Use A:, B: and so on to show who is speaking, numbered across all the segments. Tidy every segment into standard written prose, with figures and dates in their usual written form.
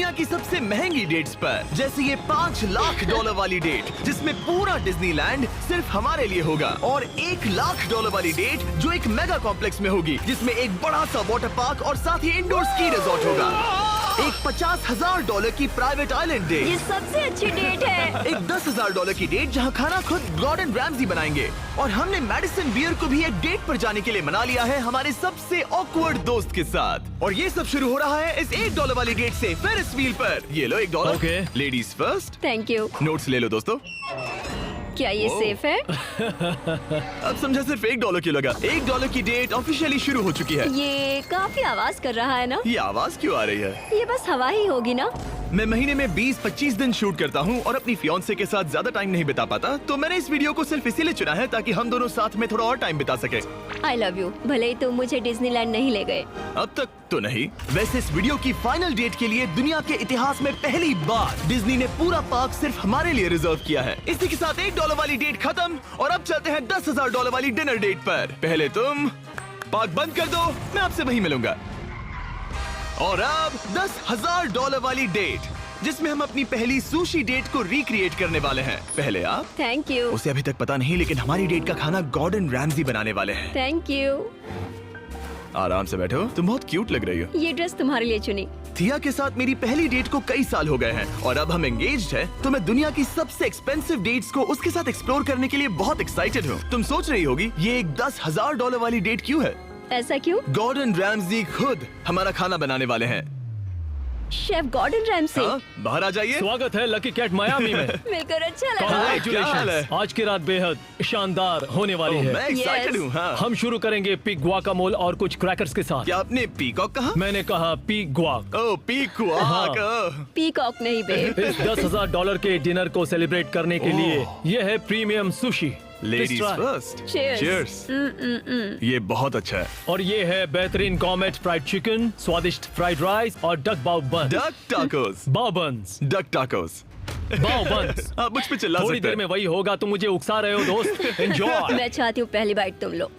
A: दुनिया की सबसे महंगी डेट्स पर, जैसे ये $5 लाख वाली डेट जिसमें पूरा डिज्नीलैंड सिर्फ हमारे लिए होगा, और $1 लाख वाली डेट जो एक मेगा कॉम्प्लेक्स में होगी जिसमें एक बड़ा सा वाटर पार्क और साथ ही इंडोर स्की रिजॉर्ट होगा। एक $50,000 की प्राइवेट आइलैंड डेट,
B: ये सबसे अच्छी डेट है।
A: एक $10,000 की डेट जहां खाना खुद गॉर्डन रैमजी बनाएंगे, और हमने मैडिसन बियर को भी एक डेट पर जाने के लिए मना लिया है हमारे सबसे ऑकवर्ड दोस्त के साथ। और ये सब शुरू हो रहा है इस $1 वाली डेट से फेरिस व्हील पर। ये लो $1।
C: Okay.
A: Ladies first.
B: Thank you.
A: Notes ले लो दोस्तों।
B: क्या ये सेफ है?
A: अब समझा सिर्फ $1 क्यों लगा। $1 की डेट ऑफिशियली शुरू हो चुकी है।
B: ये काफी आवाज कर रहा है ना?
A: ये आवाज क्यों आ रही है?
B: ये बस हवा ही होगी ना?
A: मैं महीने में 20-25 दिन शूट करता हूँ और अपनी फियांसे के साथ ज्यादा टाइम नहीं बिता पाता, तो मैंने इस वीडियो को सिर्फ इसीलिए चुना है ताकि हम दोनों साथ में थोड़ा और टाइम बिता सके।
B: I love you. भले ही तुम मुझे डिज्नीलैंड नहीं ले गए।
A: अब तक तो नहीं। वैसे इस वीडियो की फाइनल डेट के लिए दुनिया के इतिहास में पहली बार डिज्नी ने पूरा पार्क सिर्फ हमारे लिए रिजर्व किया है। इसी के साथ $1 वाली डेट खत्म और अब चलते हैं $10,000 वाली डिनर डेट पर। पहले तुम पार्क बंद कर दो, मैं आपसे वहीं मिलूंगा। और अब $10,000 वाली डेट जिसमें हम अपनी पहली सुशी डेट को रिक्रिएट करने वाले हैं। पहले आप।
B: Thank you.
A: उसे अभी तक पता नहीं, लेकिन हमारी डेट का खाना गॉर्डन रैमजी बनाने वाले हैं।
B: Thank you.
A: आराम से बैठो, तुम बहुत क्यूट लग रही हो।
B: ये ड्रेस तुम्हारे लिए चुनी।
A: थिया के साथ मेरी पहली डेट को कई साल हो गए हैं और अब हम एंगेज्ड हैं, तो मैं दुनिया की सबसे एक्सपेंसिव डेट्स को उसके साथ एक्सप्लोर करने के लिए बहुत एक्साइटेड हूँ। तुम सोच रही होगी ये एक $10,000 वाली डेट क्यों है?
B: ऐसा क्यों?
A: गॉर्डन रैमजी खुद हमारा खाना बनाने वाले हैं।
B: Chef Gordon Ramsay.
A: हाँ, बाहर आ जाइए।
C: स्वागत है लकी कैट मायामी में।
B: मिलकर अच्छा लगा।
A: क्या हाल
C: Congratulations!
A: है?
C: आज की रात बेहद शानदार होने वाली
A: मैं
C: है।
A: Excited
B: Yes.
A: हूँ। हाँ।
C: हम शुरू करेंगे पिग गुआकामोल और कुछ क्रैकर्स के साथ।
A: क्या आपने पीकॉक कहा?
C: मैंने कहा पिग गुआक।
A: ओह पीकॉक।
B: पीकॉक नहीं बे।
C: इस $10,000 के डिनर को सेलिब्रेट करने के लिए यह है premium sushi.
A: Ladies
C: Please try.
A: First.
B: Cheers.
A: Cheers. ये बहुत अच्छा है।
C: और ये है बेहतरीन गॉर्मेट फ्राइड चिकन, स्वादिष्ट फ्राइड राइस और डक बाउ बन।
A: Duck tacos.
C: बाउ बन्स।
A: Duck tacos.
C: बाउ बन्स।
A: आप मुझ पे चिल्ला
C: थोड़ी
A: सकते
C: देर में
A: हैं।
C: वही होगा, तुम मुझे उकसा रहे हो दोस्त। एंजॉय।
B: मैं चाहती हूँ पहली बाइट तुम लो।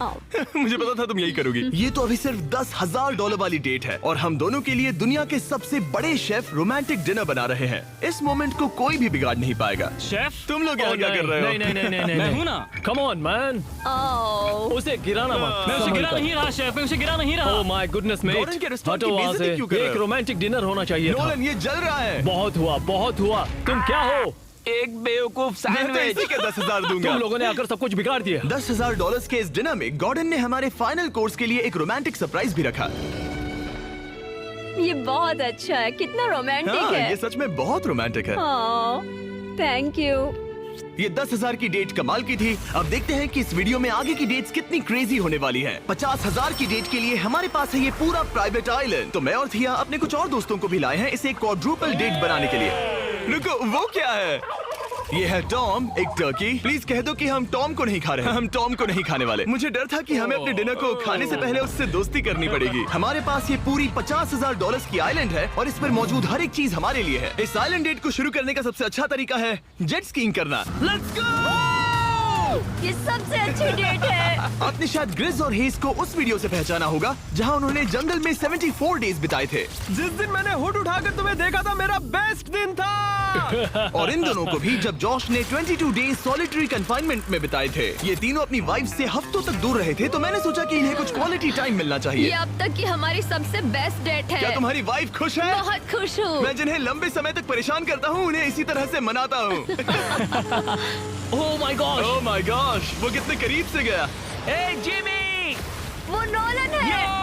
B: आओ।
A: मुझे पता था तुम यही करोगी। ये तो अभी सिर्फ $10,000 वाली डेट है और हम दोनों के लिए दुनिया के सबसे बड़े शेफ रोमांटिक डिनर बना रहे हैं। इस मोमेंट को कोई भी बिगाड़ नहीं पाएगा।
D: शेफ
A: तुम लोग यहाँ क्या कर रहे हो?
C: नहीं
D: मैं हूँ ना।
C: कम ऑन मैन,
B: आओ।
C: उसे गिराना मत।
D: मैं उसे
C: संभल
D: गिरा
C: कर।
D: नहीं रहा शेफ, मैं उसे गिरा नहीं रहा।
C: Oh my goodness mate,
A: Gordon के रेस्टोरेंट
C: हटो
A: की
C: वहाँ
A: बेइज्जती
C: से।
A: क्यों कर रहे
C: एक
A: हो?
C: रोमांटिक डिनर होना चाहिए था।
A: नोलन ये जल रहा है।
C: बहुत हुआ। तुम क्या हो?
D: एक बेवकूफ
A: मैं तो
D: सैंडविच।
A: इसी के 10,000 दूंगा।
C: तुम लोगों ने आकर सब कुछ बिगाड़ दिया।
A: $10,000 के इस डिनर में गॉर्डन ने हमारे फाइनल कोर्स के लिए एक रोमांटिक सरप्राइज भी रखा।
B: ये बहुत अच्छा है। कितना रोमांटिक
A: हाँ,
B: है।
A: ये सच में बहुत रोमांटिक है।
B: Thank you.
A: ये 10,000 की डेट कमाल की थी। अब देखते हैं कि इस वीडियो में आगे की डेट्स कितनी क्रेजी होने वाली हैं। 50,000 की डेट के लिए हमारे पास है ये पूरा प्राइवेट आइलैंड। तो मैं और थिया अपने कुछ और दोस्तों को भी लाए हैं इसे एक क्वाड्रुपल डेट बनाने के लिए। रुको, वो क्या है? ये है टॉम, एक टर्की। प्लीज कह दो कि हम टॉम को नहीं खा रहे हैं। हम टॉम को नहीं खाने वाले। मुझे डर था कि हमें अपने डिनर को खाने से पहले उससे दोस्ती करनी पड़ेगी। हमारे पास ये पूरी $50,000 की आइलैंड है और इस पर मौजूद हर एक चीज हमारे लिए है। इस आइलैंड डेट को शुरू करने का सबसे अच्छा तरीका है जेट स्कीइंग करना। Let's go!
B: ये सबसे अच्छी डेट है।
A: आपने शायद ग्रिज और हेज को उस वीडियो से पहचाना होगा जहां उन्होंने जंगल में 74 डेज बिताए थे।
D: जिस दिन मैंने हुड उठाकर तुम्हें देखा था, मेरा बेस्ट दिन था।
A: और इन दोनों को भी जब जॉश ने 22 डेज सॉलिटरी कंफाइनमेंट में बिताए थे। ये तीनों अपनी वाइफ से हफ्तों तक दूर रहे थे, तो मैंने सोचा कि इन्हें कुछ क्वालिटी टाइम मिलना
B: ये
A: चाहिए।
B: अब तक की हमारी सबसे बेस्ट डेट
A: क्या
B: है।
A: तुम्हारी वाइफ खुश है?
B: बहुत खुश हूँ।
A: मैं जिन्हें लंबे समय तक परेशान करता हूँ उन्हें इसी तरह से मनाता हूँ।
C: Oh my God.
A: Oh my gosh, वो कितने करीब से गया।
D: ए जिमी,
B: वो नोलन है।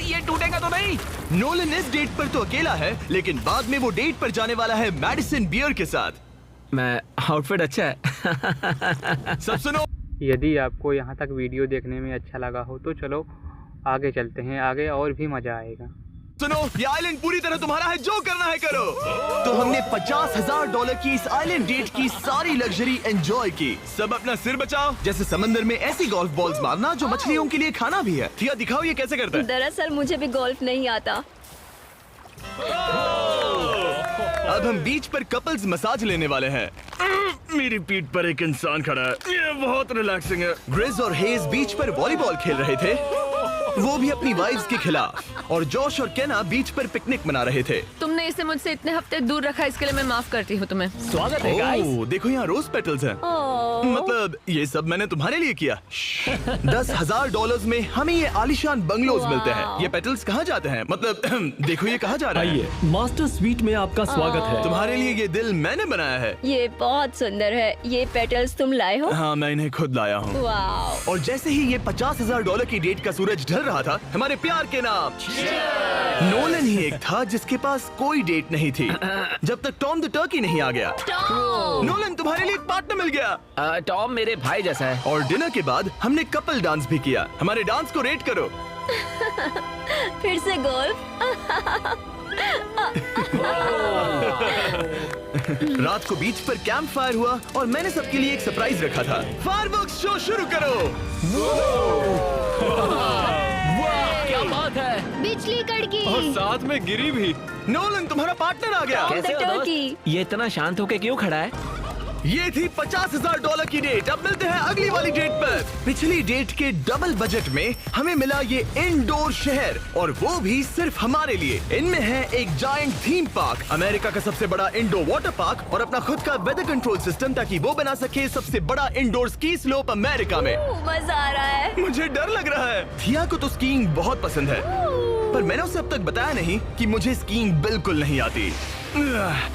D: ये टूटेगा तो नहीं?
A: नोलन इस डेट पर तो अकेला है, लेकिन बाद में वो डेट पर जाने वाला है मैडिसन बियर के साथ।
D: मैं आउटफिट अच्छा है।
A: सब सुनो।
E: यदि आपको यहाँ तक वीडियो देखने में अच्छा लगा हो तो चलो आगे चलते हैं, आगे और भी मज़ा आएगा।
A: सुनो, ये आइलैंड पूरी तरह तुम्हारा है, जो करना है करो। तो हमने $50,000 की इस आइलैंड डेट की सारी लग्जरी एंजॉय की। सब अपना सिर बचाओ, जैसे समंदर में ऐसी गोल्फ बॉल्स मारना जो मछलियों के लिए खाना भी है। थिया दिखाओ ये कैसे करता है।
B: दरअसल मुझे भी गोल्फ नहीं आता।
A: अब हम बीच पर कपल्स मसाज लेने वाले हैं। मेरी पीठ पर एक इंसान खड़ा है, ये बहुत रिलैक्सिंग है। ग्रिज और हेज बीच पर वॉलीबॉल खेल रहे थे। वो भी अपनी वाइफ्स के खिलाफ। और जॉश और केना बीच पर पिकनिक मना रहे थे।
B: तुमने इसे मुझसे इतने हफ्ते दूर रखा, इसके लिए मैं माफ करती हूँ तुम्हें।
C: स्वागत है गाइस।
A: ओह, देखो यहाँ रोज पेटल्स हैं। मतलब ये सब मैंने तुम्हारे लिए किया। $10,000 में हमें ये आलीशान बंगलोज मिलते हैं। ये पेटल्स कहाँ जाते हैं? मतलब देखो ये कहाँ जा रहा है?
C: आइए, मास्टर स्वीट में आपका स्वागत है।
A: तुम्हारे लिए ये दिल मैंने बनाया है।
B: ये बहुत सुंदर है। ये पेटल्स तुम लाए हो?
A: हाँ, मैं इन्हें खुद लाया हूँ।
B: वाव।
A: और जैसे ही ये $50,000 की डेट का सूरज ढल रहा था, हमारे प्यार के नाम नोलन ही एक था जिसके पास कोई डेट नहीं थी जब तक टॉम द टर्की नहीं आ गया। नोलन, तुम्हारे लिए एक पार्टनर मिल गया।
F: टॉम मेरे भाई जैसा है।
A: और डिनर के बाद हमने कपल डांस भी किया। हमारे डांस को रेट करो।
B: फिर से गोल्फ।
A: रात को बीच पर कैंप फायर हुआ और मैंने सबके लिए एक सरप्राइज रखा था। फायरवर्क्स शो शुरू करो।
F: क्या बात है।
B: बिजली कड़की।
D: और साथ में गिरी भी।
A: नोलन, तुम्हारा पार्टनर आ गया।
F: कैसे हो दोस्त? ये इतना शांत होके क्यों खड़ा है?
A: ये थी $50,000 की डेट। अब मिलते हैं अगली वाली डेट पर। पिछली डेट के डबल बजट में हमें मिला ये इंडोर शहर, और वो भी सिर्फ हमारे लिए। इनमें है एक जायंट थीम पार्क, अमेरिका का सबसे बड़ा इंडोर वाटर पार्क, और अपना खुद का वेदर कंट्रोल सिस्टम ताकि वो बना सके सबसे बड़ा इंडोर स्की स्लोप अमेरिका में।
B: मजा आ रहा है।
A: मुझे डर लग रहा है। थिया को तो स्कीइंग बहुत पसंद है, पर मैंने उसे अब तक बताया नहीं कि मुझे स्कीइंग बिल्कुल नहीं आती।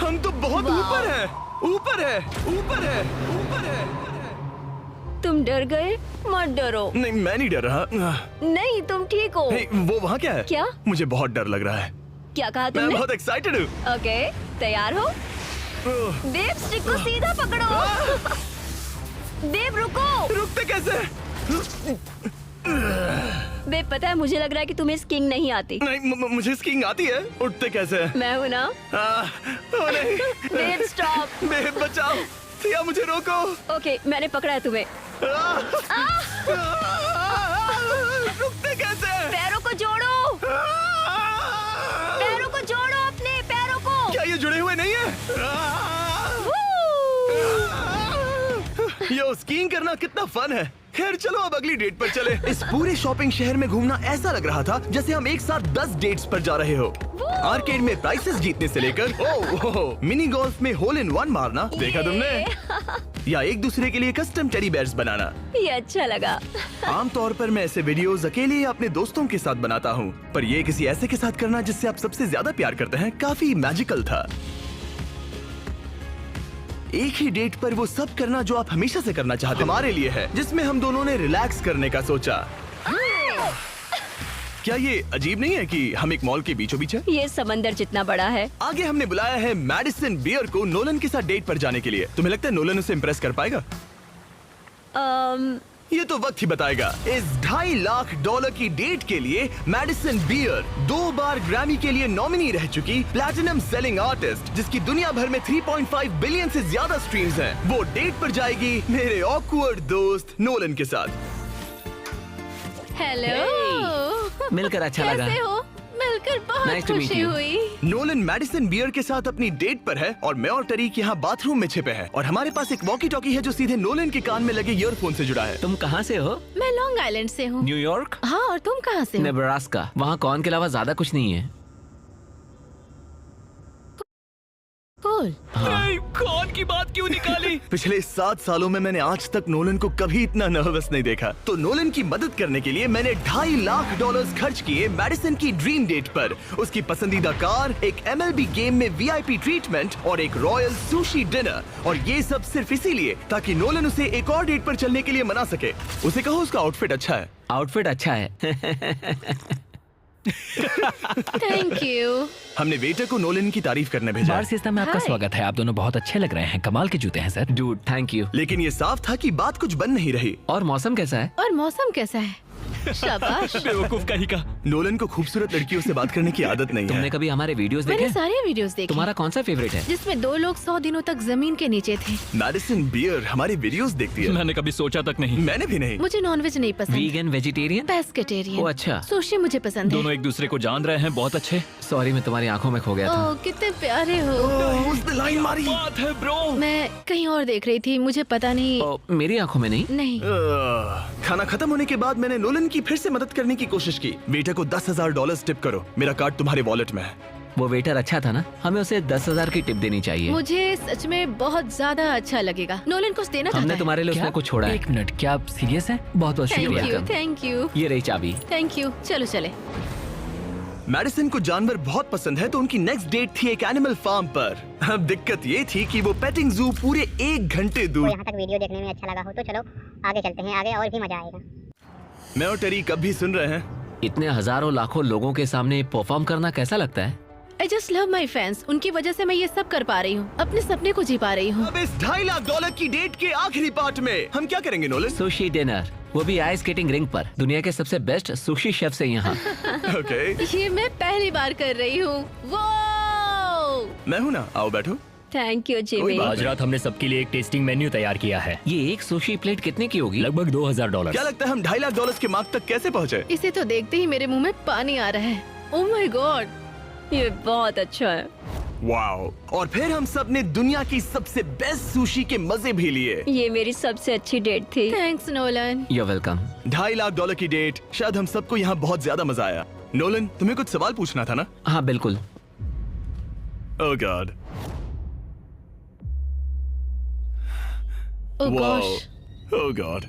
A: हम तो बहुत ऊपर है, ऊपर है, ऊपर है, ऊपर है।
B: तुम डर गए? मत डरो।
A: नहीं, मैं नहीं डर रहा।
B: नहीं, तुम ठीक हो।
A: नहीं, वो वहाँ क्या है?
B: क्या?
A: मुझे बहुत डर लग रहा है।
B: क्या कहा
A: मैं
B: तुमने?
A: बहुत एक्साइटेड हूँ।
B: ओके, तैयार हो? देव, स्टिक को सीधा पकड़ो। देव, रुको।
A: रुकते कैसे?
B: बेब, पता है मुझे लग रहा है कि तुम्हें स्कीइंग नहीं आती।
A: नहीं, मुझे स्कीइंग आती है। उठते कैसे?
B: मैं हूँ ना।
A: ओ नहीं।
B: देव, स्टॉप।
A: बेब, बचाओ। थिया, मुझे रोको।
B: ओके, मैंने पकड़ा है तुम्हें।
A: रुकते कैसे?
B: पैरों को जोड़ो। पैरों को जोड़ो, अपने पैरों को।
A: क्या ये जुड़े हुए नहीं है? यो, स्कीइंग करना कितना फन है। खैर चलो अब अगली डेट पर चले। इस पूरे शॉपिंग शहर में घूमना ऐसा लग रहा था जैसे हम एक साथ 10 डेट्स पर जा रहे हो। आर्केड में प्राइसेस जीतने से लेकर मिनी गोल्फ में होल इन वन मारना, देखा तुमने? या एक दूसरे के लिए कस्टम टेडी बेयर्स बनाना।
B: ये अच्छा लगा।
A: आमतौर पर मैं ऐसे वीडियोस अकेले या अपने दोस्तों के साथ बनाता हूँ, पर ये किसी ऐसे के साथ करना जिससे आप सबसे ज्यादा प्यार करते हैं, काफी मैजिकल था। एक ही डेट पर वो सब करना जो आप हमेशा से करना चाहते हमारे लिए है, जिसमें हम दोनों ने रिलैक्स करने का सोचा। क्या ये अजीब नहीं है कि हम एक मॉल के बीचों बीच हैं?
B: ये समंदर जितना बड़ा है।
A: आगे हमने बुलाया है मैडिसन बियर को नोलन के साथ डेट पर जाने के लिए। तुम्हें लगता है नोलन उसे इम्प्रेस कर पाएगा? ये तो वक्त ही बताएगा। इस $2.5 लाख की डेट के लिए मैडिसन बियर 2 बार ग्रैमी के लिए नॉमिनी रह चुकी प्लैटिनम सेलिंग आर्टिस्ट, जिसकी दुनिया भर में 3.5 बिलियन से ज्यादा स्ट्रीम्स हैं, वो डेट पर जाएगी मेरे ऑकवर्ड दोस्त नोलन के साथ।
B: हेलो।
F: मिलकर अच्छा लगा।
B: कैसे हो? मिलकर बहुत
F: Nice to meet
B: खुशी
F: you.
B: हुई।
A: नोलन मैडिसन बियर के साथ अपनी डेट पर है और मैं और टरीक यहाँ बाथरूम में छिपे हैं, और हमारे पास एक वॉकी टॉकी है जो सीधे नोलन के कान में लगे ईयरफोन से जुड़ा है।
F: तुम कहाँ से हो?
B: मैं लॉन्ग आइलैंड से हूँ।
F: न्यूयॉर्क?
B: हाँ, और तुम कहाँ से हो?
F: नेब्रास्का। वहाँ कॉर्न के अलावा ज्यादा कुछ नहीं है।
B: कूल।
C: नहीं, कौन की बात क्यों निकाली?
A: पिछले 7 सालों में मैंने आज तक नोलन को कभी इतना नर्वस नहीं देखा। तो नोलन की मदद करने के लिए मैंने $2.5 लाख खर्च किए मैडिसन की ड्रीम डेट पर। उसकी पसंदीदा कार, एक MLB गेम में VIP ट्रीटमेंट और एक रॉयल सुशी डिनर। और ये सब सिर्फ इसीलिए ताकि नोलन उसे एक और डेट पर चलने के लिए मना सके। उसे कहो उसका आउटफिट अच्छा है।
F: आउटफिट अच्छा है।
B: Thank you.
A: हमने वेटर को नोलन की तारीफ करने भेजा।
C: बार सिस्टम में आपका
B: Hi.
C: स्वागत है। आप दोनों बहुत अच्छे लग रहे हैं। कमाल के जूते हैं सर।
F: Dude, thank you.
A: लेकिन ये साफ था कि बात कुछ बन नहीं रही।
F: और मौसम कैसा है?
B: और मौसम कैसा है? शाबाश।
C: बेवकूफ कहीं का।
A: नोलन को खूबसूरत लड़कियों से बात करने की आदत नहीं
F: तुमने
A: है।
F: कभी हमारे वीडियोस
B: मैंने
F: देखे?
B: सारे वीडियोस देखे।
F: तुम्हारा कौन सा फेवरेट है?
B: जिसमें 2 लोग 100 दिनों तक जमीन के नीचे थे।
A: मैडिसन बियर हमारे वीडियोस देखती है।
C: मैंने कभी सोचा तक नहीं।
A: मैंने भी नहीं।
B: मुझे नॉनवेज नहीं पसंद।
F: Vegan, vegetarian?
B: पेस्केटेरियन।
F: ओ अच्छा।
B: सुशी मुझे पसंद है।
C: दोनों एक दूसरे को जान रहे हैं। बहुत अच्छे।
F: सॉरी, मैं तुम्हारी आंखों में खो गया था।
B: ओह, कितने प्यारे हो।
A: उसने लाइन मारी।
C: बात है ब्रो।
B: मैं कहीं और देख रही थी, मुझे पता नहीं।
F: ओ, मेरी आंखों में नहीं।
B: नहीं।
A: खाना खत्म होने के बाद मैंने नोलन की फिर से मदद करने की कोशिश की। वेटर को $10,000 टिप करो, मेरा कार्ड तुम्हारे वॉलेट में है।
F: वो वेटर अच्छा था ना, हमें उसे 10,000 की टिप देनी चाहिए।
G: मुझे सच में बहुत ज्यादा अच्छा लगेगा। नोलन कुछ देना
F: हमने
G: चाहता है।
F: तुम्हारे लिए उसमें कुछ छोड़ा है।
C: एक मिनट, क्या आप सीरियस हैं?
F: बहुत बहुत
G: थैंक
F: शुक्रिया।
G: यू, थैंक यू,
F: ये रही चाबी।
G: Thank you. चलो चले।
A: मैडिसन को जानवर बहुत पसंद है, तो उनकी नेक्स्ट डेट थी एक एनिमल फार्म पर। अब दिक्कत ये थी कि वो पेटिंग जू पूरे 1 घंटे दूर।
H: यहाँ तक वीडियो देखने में अच्छा लगा हो तो चलो आगे चलते हैं, आगे और भी मजा आएगा।
A: मैं और टेरी कब भी सुन रहे हैं।
F: इतने हजारों लाखों लोगों के सामने परफॉर्म करना कैसा लगता है?
G: I just love my fans. उनकी वजह से मैं ये सब कर पा रही हूँ, अपने सपने को जी पा रही हूँ।
A: अब इस $2.5 लाख की डेट के आखिरी पार्ट में हम क्या करेंगे नोलन?
F: सुशी डिनर, वो भी आइस स्केटिंग रिंग पर, दुनिया के सबसे बेस्ट सुशी शेफ से यहाँ।
A: ओके,
G: ये मैं पहली बार कर रही हूँ। वो
A: मैं हूँ ना, आओ बैठो।
B: Thank you Jimmy.
C: आज रात हमने सबके लिए एक टेस्टिंग मेन्यू तैयार किया है।
F: ये एक सुशी प्लेट कितने की होगी?
C: लगभग $2,000।
A: क्या लगता है हम $2.5 लाख के मार्क तक कैसे पहुँचे?
G: इसे तो देखते ही मेरे मुंह में पानी आ रहा है। ओह माय गॉड,
B: ये बहुत अच्छा है।
A: वाओ! और फिर हम सब ने दुनिया की सबसे बेस्ट सुशी के मजे भी लिए।
B: ये मेरी सबसे अच्छी डेट थी।
G: Thanks Nolan.
F: You're welcome।
A: $2.5 lakh की डेट, शायद हम सबको यहाँ बहुत ज्यादा मजा आया। नोलन, तुम्हें कुछ सवाल पूछना था ना?
F: हाँ बिल्कुल।
A: ओह गॉड,
G: ओह
A: वाओ,
G: गॉश,
A: ओह गॉड।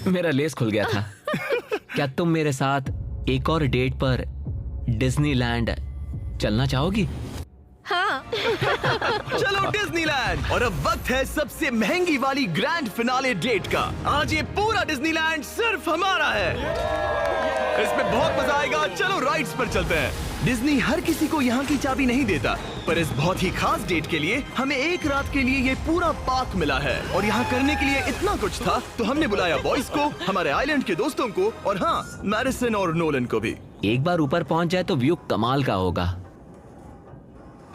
F: मेरा लेस खुल गया था। क्या तुम मेरे साथ एक और डेट पर डिज्नीलैंड चलना चाहोगी?
G: हाँ।
A: चलो डिज्नीलैंड। और अब वक्त है सबसे महंगी वाली ग्रैंड फिनाले डेट का। आज ये पूरा डिज्नीलैंड सिर्फ हमारा है। इसमें बहुत मजा आएगा। चलो राइड्स पर चलते हैं। डिज्नी हर किसी को यहाँ की चाबी नहीं देता, पर इस बहुत ही खास डेट के लिए हमें एक रात के लिए ये पूरा पार्क मिला है। और यहाँ करने के लिए इतना कुछ था, तो हमने बुलाया बॉयज को, हमारे आइलैंड के दोस्तों को, और हाँ, मैडिसन और नोलन को भी।
F: एक बार ऊपर पहुंच जाए तो व्यू कमाल का होगा।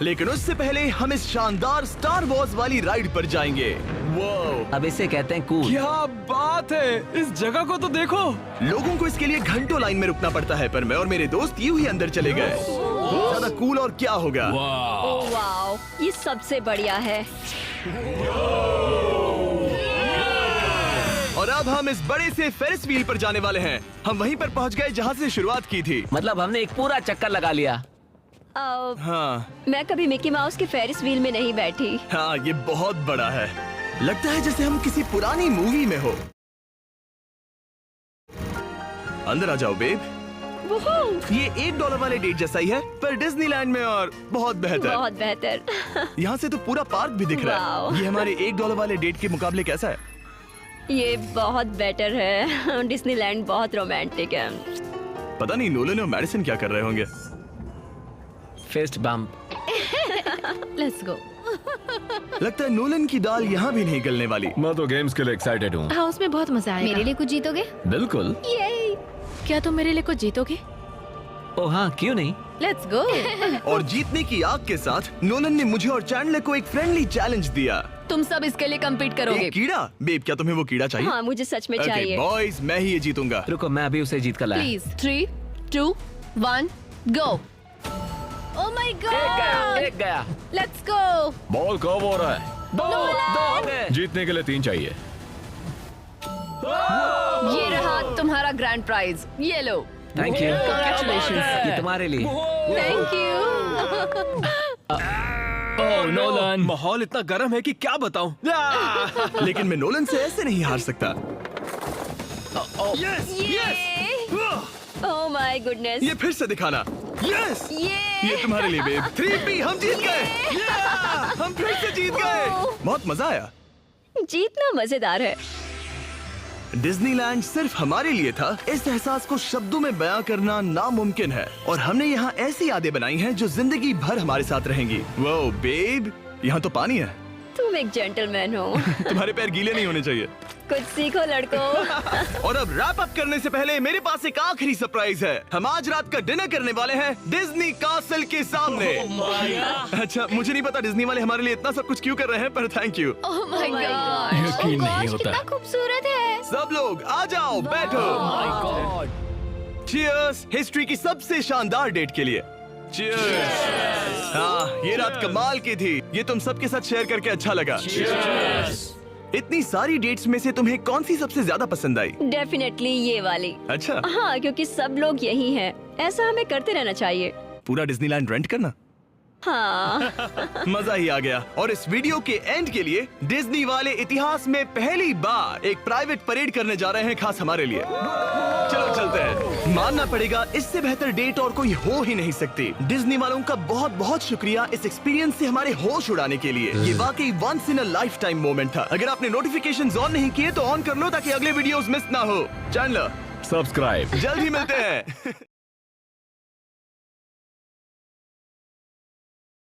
A: लेकिन उससे पहले हम इस शानदार स्टार वॉर्स वाली राइड पर जाएंगे। वो
F: अब इसे कहते हैं कूल।
D: क्या बात है, इस जगह को तो देखो।
A: लोगों को इसके लिए घंटों लाइन में रुकना पड़ता है, पर मैं और मेरे दोस्त यूं ही अंदर चले गए। ज्यादा कूल और क्या होगा।
B: ओह वाओ, ये सबसे बढ़िया है।
A: और अब हम इस बड़े से फेरिस व्हील पर जाने वाले हैं। हम वहीं पर पहुंच गए जहां से शुरुआत की थी।
F: मतलब हमने एक पूरा चक्कर लगा लिया।
A: हाँ
B: मैं कभी मिकी माउस के फेरिस व्हील में नहीं बैठी।
A: हाँ, ये बहुत बड़ा है। लगता है जैसे हम किसी पुरानी मूवी में हो। अंदर आ जाओ बेब। ये $1 वाले डेट जैसा ही है, पर डिज्नीलैंड में और बहुत बेहतर।
B: बहुत बेहतर।
A: यहाँ से तो पूरा पार्क भी दिख रहा
B: वाओ।
A: है। ये हमारे $1 वाले डेट के मुकाबले कैसा है?
B: ये बहुत बेटर है। डिज्नीलैंड बहुत रोमांटिक है।
A: पता नहीं नोलन और मैडिसन क्या कर रहे होंगे।
F: Fist bump.
G: Let's go.
A: लगता है नोलन की दाल यहाँ भी नहीं गलने वाली।
I: मैं तो गेम्स के लिए एक्साइटेड हूँ।
G: हाँ, उसमें बहुत मजा आएगा।
B: मेरे लिए कुछ जीतोगे?
I: बिल्कुल।
G: क्या तुम मेरे लिए कुछ जीतोगे?
F: ओ हाँ, क्यों नहीं।
G: Let's go.
A: और जीतने की आग के साथ नोलन ने मुझे और चैंडलर को एक फ्रेंडली चैलेंज दिया।
G: तुम सब इसके लिए कम्पीट करोगे।
A: एक कीड़ा? बेब, क्या तुम्हें वो कीड़ा चाहिए?
B: हाँ, मुझे सच में
A: Okay,
B: चाहिए।
A: बॉयज, मैं ही ये जीतूंगा।
F: रुको, मैं अभी उसे जीत कर लाया।
G: Please 3, 2, 1, go. Oh my God,
F: एक गया।
G: Let's go.
I: बॉल कब हो रहा है?
F: दो हो गए।
I: जीतने के लिए 3 चाहिए।
G: ये रहा तुम्हारा ग्रैंड प्राइज, ये लो।
F: Thank you.
G: Congratulations।
F: ये तुम्हारे लिए।
G: Thank you.
C: ओह नोलन,
D: माहौल इतना गर्म है कि क्या बताऊं।
A: लेकिन मैं नोलन से ऐसे नहीं हार सकता।
B: ओह माय गुडनेस।
A: ये फिर से दिखाना। यस, ये तुम्हारे लिए बेब। 3P, हम जीत गए। हम फिर से जीत गए। बहुत मजा आया।
B: जीतना मजेदार है।
A: डिज्नीलैंड सिर्फ हमारे लिए था। इस एहसास को शब्दों में बयां करना नामुमकिन है, और हमने यहाँ ऐसी यादें बनाई हैं जो जिंदगी भर हमारे साथ रहेंगी। वो बेब, यहाँ तो पानी है।
B: तुम एक जेंटलमैन हो।
A: तुम्हारे पैर गीले नहीं होने चाहिए।
B: कुछ सीखो लड़कों।
A: और अब रैप अप करने से पहले मेरे पास एक आखिरी सरप्राइज है। हम आज रात का डिनर करने वाले हैं डिज्नी कासल के सामने। अच्छा, मुझे नहीं पता डिज्नी वाले हमारे लिए इतना सब कुछ क्यों कर रहे हैं, पर thank you.
G: Oh my God,
C: यकीन नहीं होता।
G: कितना खूबसूरत है।
A: सब लोग आ जाओ, बैठो। चीयर्स हिस्ट्री की सबसे शानदार डेट के लिए। चीयर्स। हाँ, ये रात कमाल की थी। ये तुम सबके साथ शेयर करके अच्छा लगा। इतनी सारी डेट्स में से तुम्हें कौन सी सबसे ज्यादा पसंद आई?
B: डेफिनेटली ये वाली।
A: अच्छा,
B: हाँ, क्योंकि सब लोग यही हैं। ऐसा हमें करते रहना चाहिए।
A: पूरा डिज्नीलैंड रेंट करना?
B: हाँ।
A: मजा ही आ गया। और इस वीडियो के एंड के लिए डिज्नी वाले इतिहास में पहली बार एक प्राइवेट परेड करने जा रहे हैं, खास हमारे लिए। चलो चलते हैं। मानना पड़ेगा, इससे बेहतर डेट और कोई हो ही नहीं सकती। डिज्नी वालों का बहुत बहुत शुक्रिया इस एक्सपीरियंस से हमारे होश उड़ाने के लिए। ये वाकई once in a lifetime moment था। अगर आपने नोटिफिकेशंस ऑन नहीं किए तो ऑन कर लो ताकि अगले वीडियोस मिस ना हो। Channel
I: subscribe.
A: जल्द ही मिलते हैं।